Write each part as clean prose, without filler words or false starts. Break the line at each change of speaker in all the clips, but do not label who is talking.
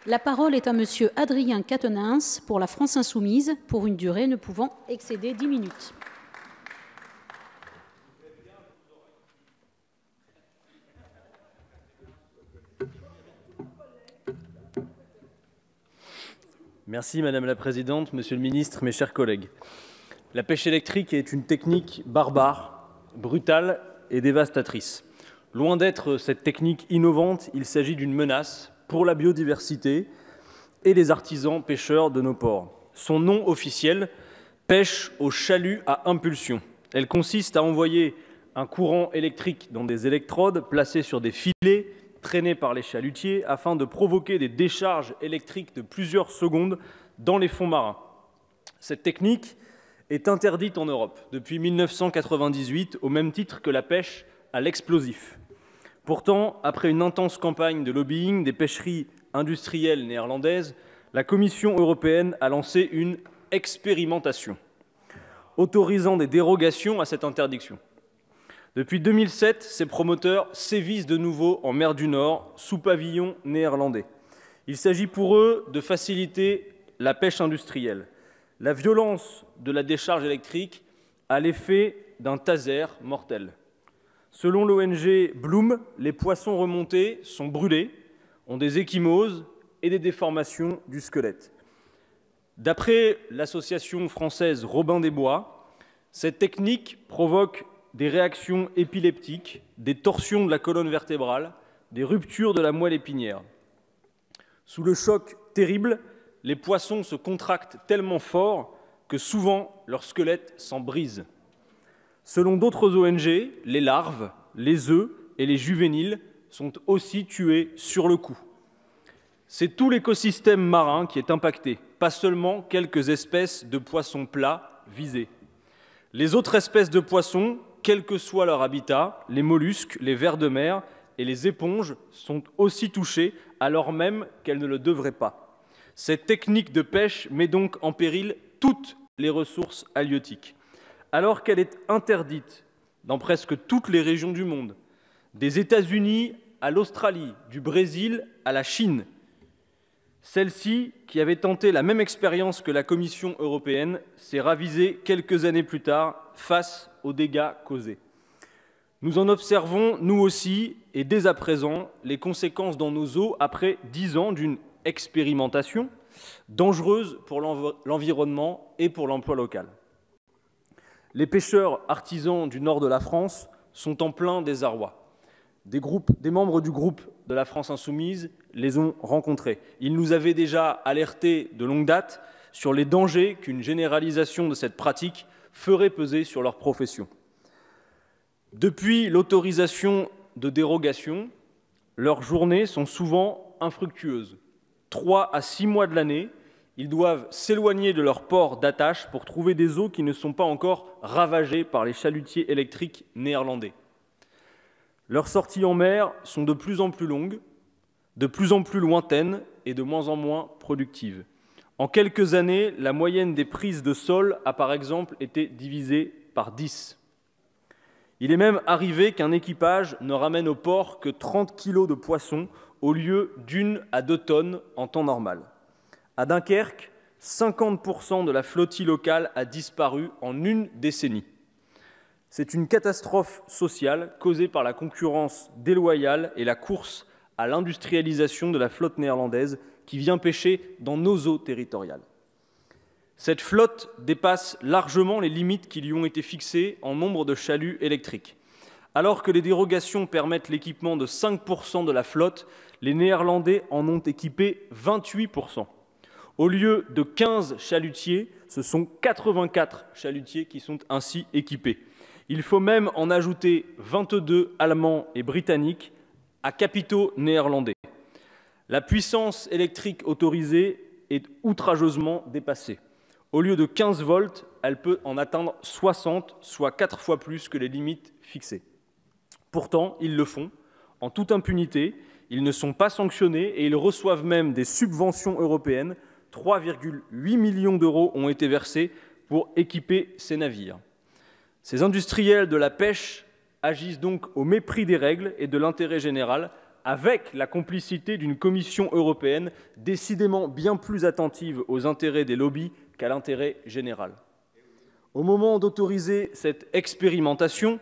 La parole est à Monsieur Adrien Quatennens pour la France Insoumise, pour une durée ne pouvant excéder 10 minutes.
Merci Madame la Présidente, Monsieur le Ministre, mes chers collègues. La pêche électrique est une technique barbare, brutale et dévastatrice. Loin d'être cette technique innovante, il s'agit d'une menace pour la biodiversité et les artisans pêcheurs de nos ports. Son nom officiel, pêche au chalut à impulsion. Elle consiste à envoyer un courant électrique dans des électrodes placées sur des filets traînés par les chalutiers afin de provoquer des décharges électriques de plusieurs secondes dans les fonds marins. Cette technique est interdite en Europe depuis 1998 au même titre que la pêche à l'explosif. Pourtant, après une intense campagne de lobbying des pêcheries industrielles néerlandaises, la Commission européenne a lancé une expérimentation autorisant des dérogations à cette interdiction. Depuis 2007, ces promoteurs sévissent de nouveau en mer du Nord sous pavillon néerlandais. Il s'agit pour eux de faciliter la pêche industrielle. La violence de la décharge électrique a l'effet d'un taser mortel. Selon l'ONG Bloom, les poissons remontés sont brûlés, ont des ecchymoses et des déformations du squelette. D'après l'association française Robin des Bois, cette technique provoque des réactions épileptiques, des torsions de la colonne vertébrale, des ruptures de la moelle épinière. Sous le choc terrible, les poissons se contractent tellement fort que souvent leur squelette s'en brise. Selon d'autres ONG, les larves, les œufs et les juvéniles sont aussi tués sur le coup. C'est tout l'écosystème marin qui est impacté, pas seulement quelques espèces de poissons plats visées. Les autres espèces de poissons, quel que soit leur habitat, les mollusques, les vers de mer et les éponges sont aussi touchés alors même qu'elles ne le devraient pas. Cette technique de pêche met donc en péril toutes les ressources halieutiques. Alors qu'elle est interdite dans presque toutes les régions du monde, des États-Unis à l'Australie, du Brésil à la Chine, celle-ci, qui avait tenté la même expérience que la Commission européenne, s'est ravisée quelques années plus tard face aux dégâts causés. Nous en observons, nous aussi, et dès à présent, les conséquences dans nos eaux après 10 ans d'une expérimentation dangereuse pour l'environnement et pour l'emploi local. Les pêcheurs artisans du nord de la France sont en plein désarroi. Des membres du groupe de la France Insoumise les ont rencontrés. Ils nous avaient déjà alertés de longue date sur les dangers qu'une généralisation de cette pratique ferait peser sur leur profession. Depuis l'autorisation de dérogation, leurs journées sont souvent infructueuses. 3 à 6 mois de l'année, ils doivent s'éloigner de leur port d'attache pour trouver des eaux qui ne sont pas encore ravagées par les chalutiers électriques néerlandais. Leurs sorties en mer sont de plus en plus longues, de plus en plus lointaines et de moins en moins productives. En quelques années, la moyenne des prises de sol a par exemple été divisée par 10. Il est même arrivé qu'un équipage ne ramène au port que 30 kilos de poissons au lieu d'1 à 2 tonnes en temps normal. À Dunkerque, 50% de la flottille locale a disparu en une décennie. C'est une catastrophe sociale causée par la concurrence déloyale et la course à l'industrialisation de la flotte néerlandaise qui vient pêcher dans nos eaux territoriales. Cette flotte dépasse largement les limites qui lui ont été fixées en nombre de chaluts électriques. Alors que les dérogations permettent l'équipement de 5% de la flotte, les Néerlandais en ont équipé 28%. Au lieu de 15 chalutiers, ce sont 84 chalutiers qui sont ainsi équipés. Il faut même en ajouter 22 allemands et britanniques à capitaux néerlandais. La puissance électrique autorisée est outrageusement dépassée. Au lieu de 15 volts, elle peut en atteindre 60, soit 4 fois plus que les limites fixées. Pourtant, ils le font, en toute impunité, ils ne sont pas sanctionnés et ils reçoivent même des subventions européennes. 3,8 millions d'euros ont été versés pour équiper ces navires. Ces industriels de la pêche agissent donc au mépris des règles et de l'intérêt général avec la complicité d'une Commission européenne décidément bien plus attentive aux intérêts des lobbies qu'à l'intérêt général. Au moment d'autoriser cette expérimentation,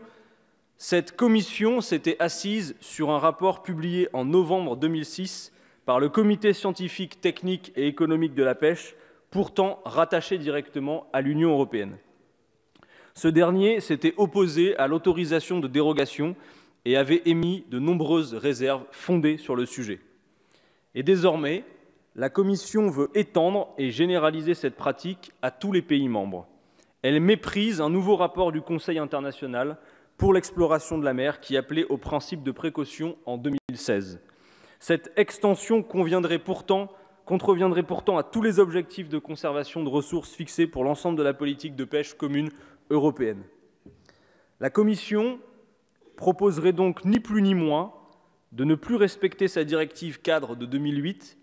cette commission s'était assise sur un rapport publié en novembre 2006 par le Comité scientifique, technique et économique de la pêche, pourtant rattaché directement à l'Union européenne. Ce dernier s'était opposé à l'autorisation de dérogation et avait émis de nombreuses réserves fondées sur le sujet. Et désormais, la Commission veut étendre et généraliser cette pratique à tous les pays membres. Elle méprise un nouveau rapport du Conseil international pour l'exploration de la mer qui appelait au principe de précaution en 2016. Cette extension contreviendrait pourtant à tous les objectifs de conservation de ressources fixés pour l'ensemble de la politique de pêche commune européenne. La Commission proposerait donc ni plus ni moins de ne plus respecter sa directive cadre de 2008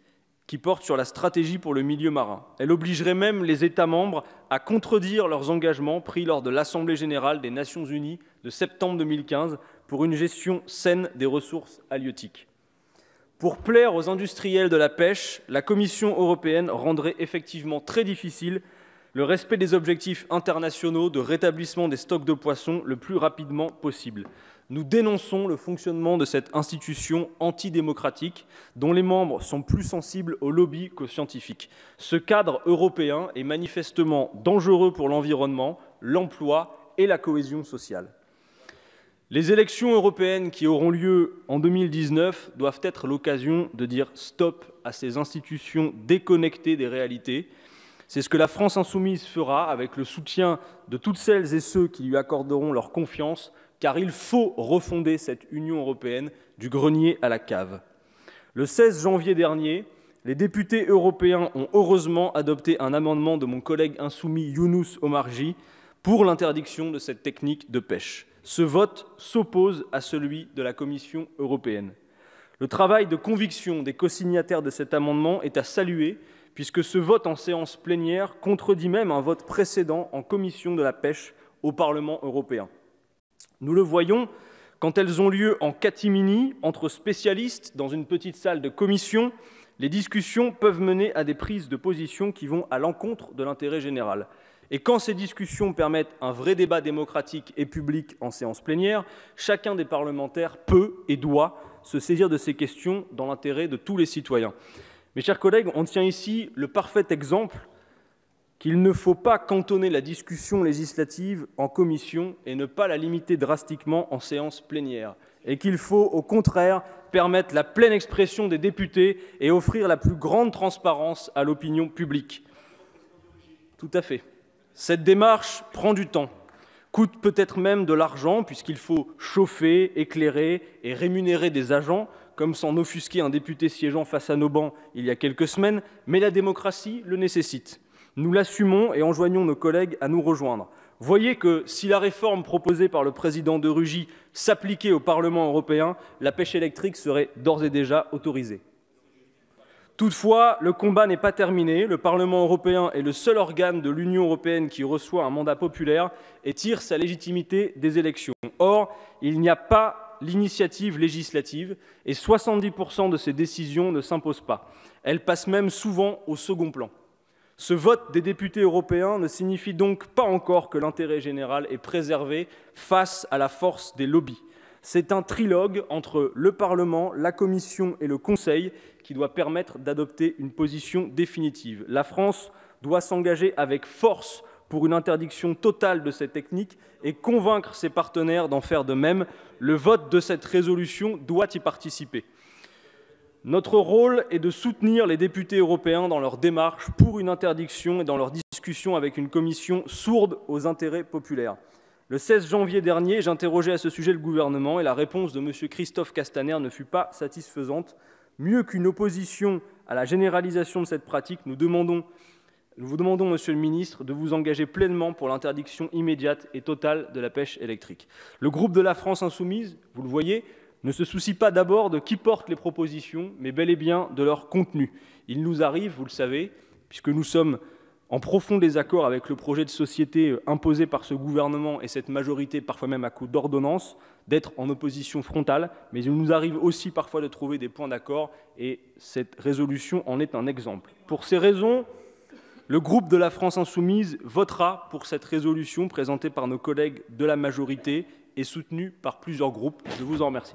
qui porte sur la stratégie pour le milieu marin. Elle obligerait même les États membres à contredire leurs engagements pris lors de l'Assemblée générale des Nations unies de septembre 2015 pour une gestion saine des ressources halieutiques. Pour plaire aux industriels de la pêche, la Commission européenne rendrait effectivement très difficile le respect des objectifs internationaux de rétablissement des stocks de poissons le plus rapidement possible. Nous dénonçons le fonctionnement de cette institution antidémocratique dont les membres sont plus sensibles aux lobbies qu'aux scientifiques. Ce cadre européen est manifestement dangereux pour l'environnement, l'emploi et la cohésion sociale. Les élections européennes qui auront lieu en 2019 doivent être l'occasion de dire stop à ces institutions déconnectées des réalités. C'est ce que la France insoumise fera avec le soutien de toutes celles et ceux qui lui accorderont leur confiance, car il faut refonder cette Union européenne du grenier à la cave. Le 16 janvier dernier, les députés européens ont heureusement adopté un amendement de mon collègue insoumis Younous Omarjee pour l'interdiction de cette technique de pêche. Ce vote s'oppose à celui de la Commission européenne. Le travail de conviction des co-signataires de cet amendement est à saluer, puisque ce vote en séance plénière contredit même un vote précédent en commission de la pêche au Parlement européen. Nous le voyons quand elles ont lieu en catimini, entre spécialistes, dans une petite salle de commission, les discussions peuvent mener à des prises de position qui vont à l'encontre de l'intérêt général. Et quand ces discussions permettent un vrai débat démocratique et public en séance plénière, chacun des parlementaires peut et doit se saisir de ces questions dans l'intérêt de tous les citoyens. Mes chers collègues, on tient ici le parfait exemple qu'il ne faut pas cantonner la discussion législative en commission et ne pas la limiter drastiquement en séance plénière, et qu'il faut au contraire permettre la pleine expression des députés et offrir la plus grande transparence à l'opinion publique. Tout à fait. Cette démarche prend du temps, coûte peut-être même de l'argent, puisqu'il faut chauffer, éclairer et rémunérer des agents, comme s'en offusquait un député siégeant face à nos bancs il y a quelques semaines, mais la démocratie le nécessite. Nous l'assumons et enjoignons nos collègues à nous rejoindre. Voyez que si la réforme proposée par le président de Rugy s'appliquait au Parlement européen, la pêche électrique serait d'ores et déjà autorisée. Toutefois, le combat n'est pas terminé. Le Parlement européen est le seul organe de l'Union européenne qui reçoit un mandat populaire et tire sa légitimité des élections. Or, il n'y a pas l'initiative législative et 70% de ces décisions ne s'imposent pas. Elles passent même souvent au second plan. Ce vote des députés européens ne signifie donc pas encore que l'intérêt général est préservé face à la force des lobbies. C'est un trilogue entre le Parlement, la Commission et le Conseil qui doit permettre d'adopter une position définitive. La France doit s'engager avec force pour une interdiction totale de cette technique et convaincre ses partenaires d'en faire de même. Le vote de cette résolution doit y participer. Notre rôle est de soutenir les députés européens dans leur démarche pour une interdiction et dans leur discussion avec une commission sourde aux intérêts populaires. Le 16 janvier dernier, j'interrogeais à ce sujet le gouvernement et la réponse de M. Christophe Castaner ne fut pas satisfaisante. Mieux qu'une opposition à la généralisation de cette pratique, nous vous demandons, Monsieur le Ministre, de vous engager pleinement pour l'interdiction immédiate et totale de la pêche électrique. Le groupe de la France insoumise, vous le voyez, ne se soucie pas d'abord de qui porte les propositions, mais bel et bien de leur contenu. Il nous arrive, vous le savez, puisque nous sommes en profond désaccord avec le projet de société imposé par ce gouvernement et cette majorité, parfois même à coup d'ordonnance, d'être en opposition frontale, mais il nous arrive aussi parfois de trouver des points d'accord, et cette résolution en est un exemple. Pour ces raisons, le groupe de la France Insoumise votera pour cette résolution présentée par nos collègues de la majorité et soutenue par plusieurs groupes. Je vous en remercie.